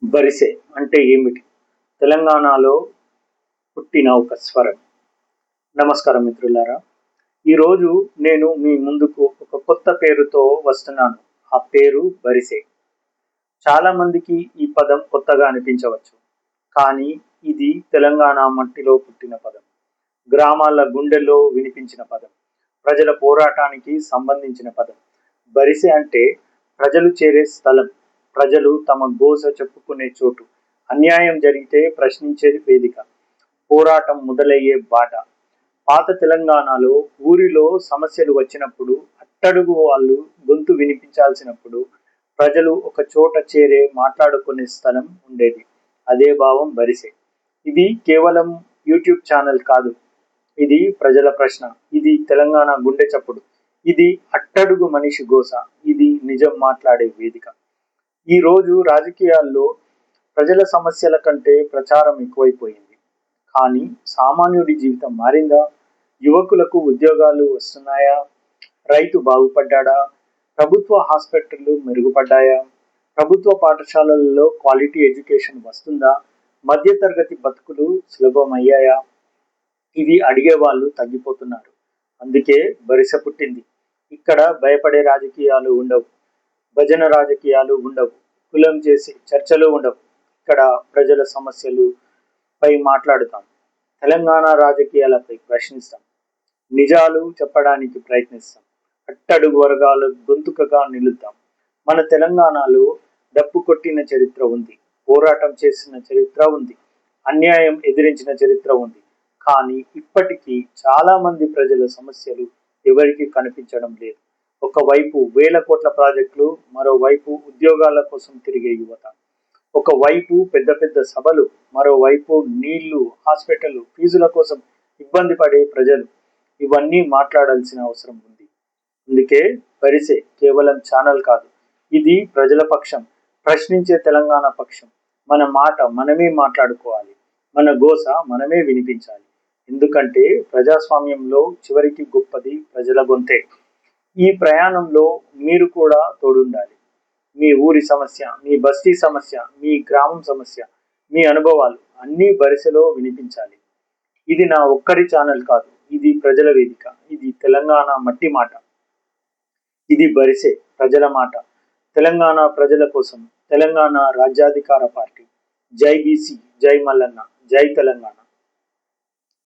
బరిసె అంటే ఏమిటి? తెలంగాణలో పుట్టిన ఒక స్వరం. నమస్కారం మిత్రులారా. ఈరోజు నేను మీ ముందుకు ఒక కొత్త పేరుతో వస్తున్నాను. ఆ పేరు బరిసె. చాలా మందికి ఈ పదం కొత్తగా అనిపించవచ్చు. కానీ ఇది తెలంగాణ మట్టిలో పుట్టిన పదం. గ్రామాల గుండెల్లో వినిపించిన పదం. ప్రజల పోరాటానికి సంబంధించిన పదం. బరిసె అంటే ప్రజలు చేరే స్థలం. ప్రజలు తమ గోస చెప్పుకునే చోటు. అన్యాయం జరిగితే ప్రశ్నించేది వేదిక. పోరాటం మొదలయ్యే బాట. పాత తెలంగాణలో ఊరిలో సమస్యలు వచ్చినప్పుడు, అట్టడుగు వాళ్ళు గొంతు వినిపించాల్సినప్పుడు ప్రజలు ఒక చోట చేరే మాట్లాడుకునే స్థలం ఉండేది. అదే భావం బరిసె. ఇది కేవలం యూట్యూబ్ ఛానల్ కాదు. ఇది ప్రజల ప్రశ్న. ఇది తెలంగాణ గుండె చప్పుడు. ఇది అట్టడుగు మనిషి గోస. ఇది నిజం మాట్లాడే వేదిక. ఈ రోజు రాజకీయాల్లో ప్రజల సమస్యల కంటే ప్రచారం ఎక్కువైపోయింది. కానీ సామాన్యుడి జీవితం మారిందా? యువకులకు ఉద్యోగాలు వస్తున్నాయా? రైతు బాగుపడ్డాడా? ప్రభుత్వ హాస్పిటళ్లు మెరుగుపడ్డాయా? ప్రభుత్వ పాఠశాలల్లో క్వాలిటీ ఎడ్యుకేషన్ వస్తుందా? మధ్యతరగతి బతుకులు సులభమయ్యాయా? ఇవి అడిగే వాళ్ళు తగ్గిపోతున్నారు. అందుకే బరిసె పుట్టింది. ఇక్కడ భయపడే రాజకీయాలు ఉండవు. భజన రాజకీయాలు ఉండవు. కులం చేసి చర్చలు ఉండవు. ఇక్కడ ప్రజల సమస్యలు పై మాట్లాడుతాం. తెలంగాణ రాజకీయాలపై ప్రశ్నిస్తాం. నిజాలు చెప్పడానికి ప్రయత్నిస్తాం. అట్టడుగు వర్గాలు గొంతుకగా నిలుద్దాం. మన తెలంగాణలో డప్పు కొట్టిన చరిత్ర ఉంది. పోరాటం చేసిన చరిత్ర ఉంది. అన్యాయం ఎదిరించిన చరిత్ర ఉంది. కానీ ఇప్పటికీ చాలా మంది ప్రజల సమస్యలు ఎవరికి కనిపించడం లేదు. ఒకవైపు వేల కోట్ల ప్రాజెక్టులు, మరోవైపు ఉద్యోగాల కోసం తిరిగే యువత. ఒకవైపు పెద్ద పెద్ద సభలు, మరోవైపు నీళ్లు, హాస్పిటల్ ఫీజుల కోసం ఇబ్బంది పడే ప్రజలు. ఇవన్నీ మాట్లాడాల్సిన అవసరం ఉంది. అందుకే బరిసె కేవలం ఛానల్ కాదు. ఇది ప్రజల పక్షం, ప్రశ్నించే తెలంగాణ పక్షం. మన మాట మనమే మాట్లాడుకోవాలి. మన గోస మనమే వినిపించాలి. ఎందుకంటే ప్రజాస్వామ్యంలో చివరికి గొప్పది ప్రజల గొంతే. ఈ ప్రయాణంలో మీరు కూడా తోడుండాలి. మీ ఊరి సమస్య, మీ బస్తీ సమస్య, మీ గ్రామం సమస్య, మీ అనుభవాలు అన్నీ బరిసెలో వినిపించాలి. ఇది నా ఒక్కరి ఛానల్ కాదు. ఇది ప్రజల వేదిక. ఇది తెలంగాణ మట్టి మాట. ఇది బరిసె, ప్రజల మాట. తెలంగాణ ప్రజల కోసం. తెలంగాణ రాజ్యాధికార పార్టీ. జై బీసీ, జై మల్లన్న, జై తెలంగాణ.